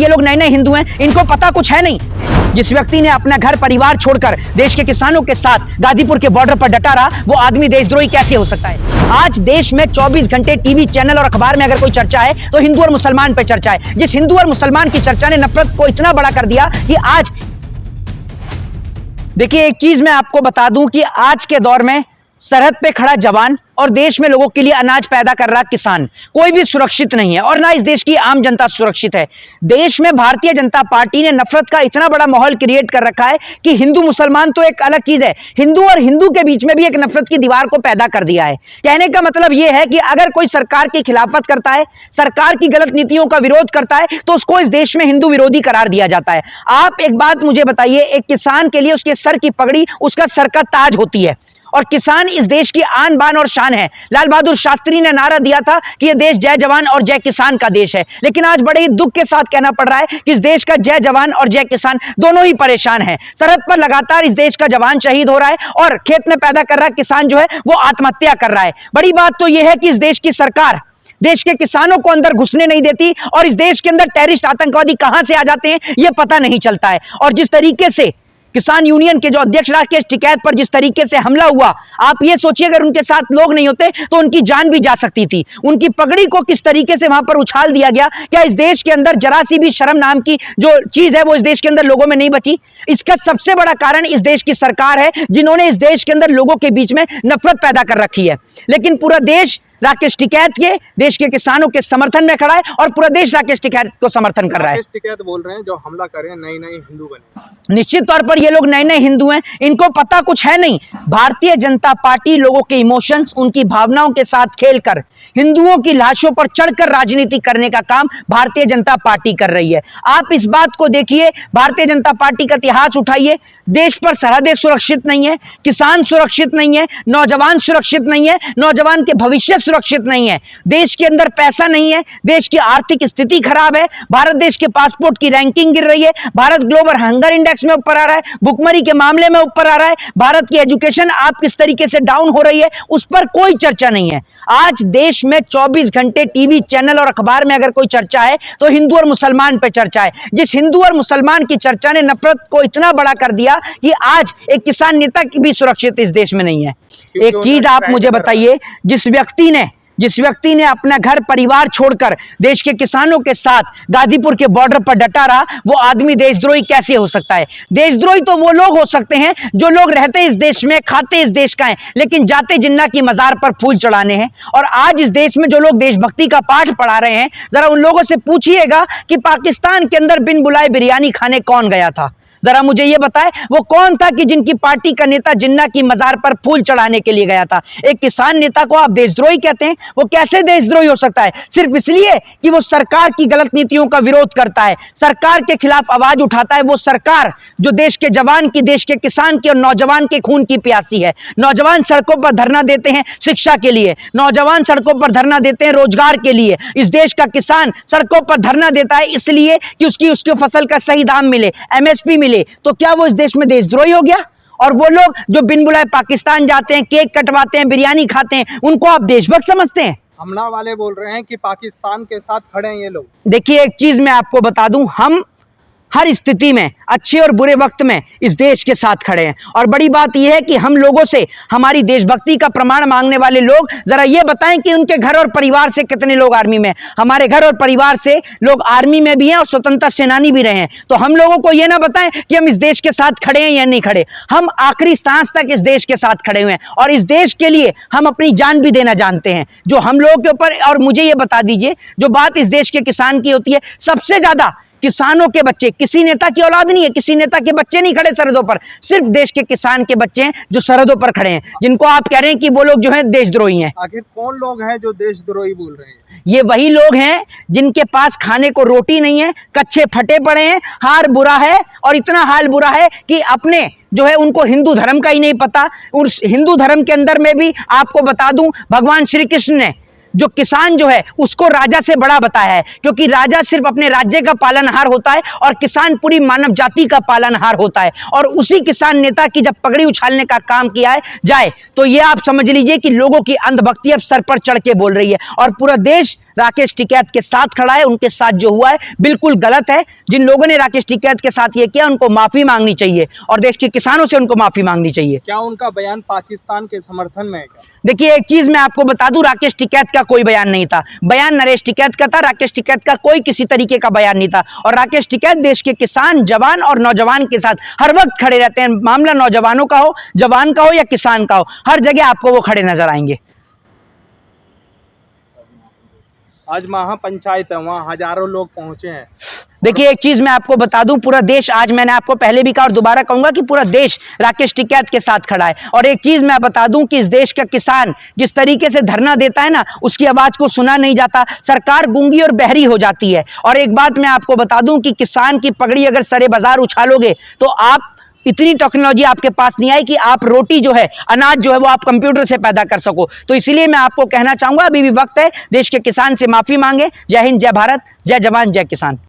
ये लोग नए नए हिंदू हैं, इनको पता कुछ है नहीं। जिस व्यक्ति ने अपना घर परिवार छोड़कर देश के किसानों के साथ गाजीपुर के बॉर्डर पर डटा रहा, वो आदमी देशद्रोही कैसे हो सकता है। आज देश में 24 घंटे टीवी चैनल और अखबार में अगर कोई चर्चा है तो हिंदू और मुसलमान पे चर्चा है। जिस हिंदू और मुसलमान की चर्चा ने नफरत को इतना बड़ा कर दिया कि आज देखिए, एक चीज मैं आपको बता दूं कि आज के दौर में सरहद पे खड़ा जवान और देश में लोगों के लिए अनाज पैदा कर रहा किसान, कोई भी सुरक्षित नहीं है और ना इस देश की आम जनता सुरक्षित है। देश में भारतीय जनता पार्टी ने नफरत का इतना बड़ा माहौल क्रिएट कर रखा है कि हिंदू मुसलमान तो एक अलग चीज है, हिंदू और हिंदू के बीच में भी एक नफरत की दीवार को पैदा कर दिया है। कहने का मतलब यह है कि अगर कोई सरकार की खिलाफत करता है, सरकार की गलत नीतियों का विरोध करता है, तो उसको इस देश में हिंदू विरोधी करार दिया जाता है। आप एक बात मुझे बताइए, एक किसान के लिए उसके सर की पगड़ी उसका सर का ताज होती है और किसान इस देश की आन बान और शान है। लाल बहादुर शास्त्री ने नारा दिया था कि यह देश जय जवान और जय किसान का देश है, लेकिन आज बड़े ही दुख के साथ कहना पड़ रहा है कि इस देश का जय जवान और जय किसान दोनों ही परेशान हैं। सरहद पर लगातार इस देश का जवान शहीद हो रहा है और खेत में पैदा कर रहा किसान जो है वो आत्महत्या कर रहा है। बड़ी बात तो यह है कि इस देश की सरकार देश के किसानों को अंदर घुसने नहीं देती और इस देश के अंदर टेररिस्ट आतंकवादी कहां से आ जाते हैं यह पता नहीं चलता है। और जिस तरीके से किसान यूनियन के जो अध्यक्ष राकेश टिकैत पर जिस तरीके से हमला हुआ, आप ये सोचिए अगर उनके साथ लोग नहीं होते तो उनकी जान भी जा सकती थी। उनकी पगड़ी को किस तरीके से वहां पर उछाल दिया गया, क्या इस देश के अंदर जरा सी भी शर्म नाम की जो चीज है वो इस देश के अंदर लोगों में नहीं बची। इसका सबसे बड़ा कारण इस देश की सरकार है, जिन्होंने इस देश के अंदर लोगों के बीच में नफरत पैदा कर रखी है। लेकिन पूरा देश राकेश टिकैत के देश के किसानों के समर्थन में खड़ा है और पूरा देश राकेश टिकैत को समर्थन कर रहा है। राकेश टिकैत बोल रहे हैं जो हमला करें नए नए हिंदू बने। निश्चित तौर पर ये लोग नए नए हिंदू हैं, इनको पता कुछ है नहीं। भारतीय जनता पार्टी लोगों के इमोशंस, उनकी भावनाओं के साथ खेलकर हिंदुओं की लाशों पर चढ़कर राजनीति करने का काम भारतीय जनता पार्टी कर रही है। आप इस बात को देखिए, भारतीय जनता पार्टी का इतिहास उठाइए, देश पर सरहदें सुरक्षित नहीं है, किसान सुरक्षित नहीं है, नौजवान सुरक्षित नहीं है, नौजवान के भविष्य सुरक्षित नहीं है, देश के अंदर पैसा नहीं है, देश की आर्थिक स्थिति खराब है, भारत देश के पासपोर्ट की रैंकिंग गिर रही है, भारत ग्लोबल हंगर इंडेक्स में ऊपर आ रहा है, भुखमरी के मामले में ऊपर आ रहा है, भारत की एजुकेशन आप किस तरीके से डाउन हो रही है उस पर कोई चर्चा नहीं है। आज देश में 24 घंटे टीवी चैनल और अखबार में अगर कोई चर्चा है तो हिंदू और मुसलमान पे चर्चा है। जिस हिंदू और मुसलमान की चर्चा ने नफरत को इतना बड़ा कर दिया कि आज एक किसान नेता की भी सुरक्षित इस देश में नहीं है। एक चीज आप मुझे बताइए, जिस व्यक्ति ने अपना घर परिवार छोड़कर देश के किसानों के साथ गाजीपुर के बॉर्डर पर डटा रहा, वो आदमी देशद्रोही कैसे हो सकता है। देशद्रोही तो वो लोग हो सकते हैं जो लोग रहते इस देश में, खाते इस देश का हैं, लेकिन जाते जिन्ना की मजार पर फूल चढ़ाने हैं। और आज इस देश में जो लोग देशभक्ति का पाठ पढ़ा रहे हैं, जरा उन लोगों से पूछिएगा कि पाकिस्तान के अंदर बिन बुलाए बिरयानी खाने कौन गया था। जरा मुझे ये बताए वो कौन था कि जिनकी पार्टी का नेता जिन्ना की मजार पर फूल चढ़ाने के लिए गया था। एक किसान नेता को आप देशद्रोही कहते हैं, वो कैसे देशद्रोही हो सकता है? सिर्फ इसलिए कि वो सरकार की गलत नीतियों का विरोध करता है, सरकार के खिलाफ आवाज उठाता है। वो सरकार जो देश के जवान की, देश के किसान की और नौजवान के खून की प्यासी है। नौजवान सड़कों पर धरना देते हैं शिक्षा के लिए, नौजवान सड़कों पर धरना देते हैं रोजगार के लिए। इस देश का किसान सड़कों पर धरना देता है इसलिए कि उसकी फसल का सही दाम मिले, MSP मिले। तो क्या वो इस देश में देशद्रोही हो गया? और वो लोग जो बिन बुलाए पाकिस्तान जाते हैं, केक कटवाते हैं, बिरयानी खाते हैं, उनको आप देशभक्त समझते हैं? हमला वाले बोल रहे हैं कि पाकिस्तान के साथ खड़े हैं ये लोग। देखिए, एक चीज मैं आपको बता दूं, हम हर स्थिति में, अच्छे और बुरे वक्त में इस देश के साथ खड़े हैं। और बड़ी बात यह है कि हम लोगों से हमारी देशभक्ति का प्रमाण मांगने वाले लोग जरा ये बताएं कि उनके घर और परिवार से कितने लोग आर्मी में। हमारे घर और परिवार से लोग आर्मी में भी हैं और स्वतंत्रता सेनानी भी रहे हैं। तो हम लोगों को यह ना बताएं कि हम इस देश के साथ खड़े हैं या नहीं खड़े। हम आखिरी सांस तक इस देश के साथ खड़े हुए हैं और इस देश के लिए हम अपनी जान भी देना जानते हैं जो हम लोगों के ऊपर। और मुझे ये बता दीजिए, जो बात इस देश के किसान की होती है, सबसे ज्यादा किसानों के बच्चे, किसी नेता की औलाद नहीं है, किसी नेता के बच्चे नहीं खड़े सरहदों पर, सिर्फ देश के किसान के बच्चे हैं जो सरहदों पर खड़े हैं, जिनको आप कह रहे हैं कि वो लोग जो हैं देशद्रोही हैं। आखिर कौन लोग हैं जो देशद्रोही बोल रहे हैं? ये वही लोग हैं जिनके पास खाने को रोटी नहीं है, कच्चे फटे पड़े हैं, हाल बुरा है और इतना हाल बुरा है कि अपने जो है उनको हिंदू धर्म का ही नहीं पता। उस हिंदू धर्म के अंदर में भी आपको बता दूं, भगवान श्री कृष्ण ने जो किसान जो है उसको राजा से बड़ा बताया है, क्योंकि राजा सिर्फ अपने राज्य का पालनहार होता है और किसान पूरी मानव जाति का पालनहार होता है। और उसी किसान नेता की जब पगड़ी उछालने का काम किया है जाए तो ये आप समझ लीजिए कि लोगों की अंधभक्ति अब सर पर चढ़ के बोल रही है और पूरा देश राकेश टिकैत के साथ खड़ा है। उनके साथ जो हुआ है बिल्कुल गलत है। जिन लोगों ने राकेश टिकैत के साथ ये किया उनको माफी मांगनी चाहिए और देश के किसानों से उनको माफी मांगनी चाहिए। क्या उनका बयान पाकिस्तान के समर्थन में है क्या? देखिए, एक चीज मैं आपको बता दूं, राकेश टिकैत का कोई बयान नहीं था। बयान नरेश टिकैत का था। राकेश टिकैत का कोई किसी तरीके का बयान नहीं था। और राकेश टिकैत देश के किसान, जवान और नौजवान के साथ हर वक्त खड़े रहते हैं। मामला नौजवानों का हो, जवान का हो या किसान का हो, हर जगह आपको वो खड़े नजर आएंगे। आज महापंचायत है, वहाँ हजारों लोग पहुंचे हैं। देखिए, एक चीज मैं आपको बता दूं, पूरा देश, आज मैंने आपको पहले भी कहा और दोबारा कहूंगा कि पूरा देश राकेश टिकैत के साथ खड़ा है। और एक चीज मैं बता दूं कि इस देश का किसान जिस तरीके से धरना देता है ना, उसकी आवाज को सुना नहीं जाता। सरकार गूंगी और बहरी हो जाती है। और एक बात मैं आपको बता दूं कि किसान की पगड़ी अगर सरे बाजार उछालोगे तो आप, इतनी टेक्नोलॉजी आपके पास नहीं आई कि आप रोटी जो है, अनाज जो है, वो आप कंप्यूटर से पैदा कर सको। तो इसीलिए मैं आपको कहना चाहूंगा, अभी भी वक्त है, देश के किसान से माफी मांगे। जय हिंद, जय भारत, जय जवान, जय किसान।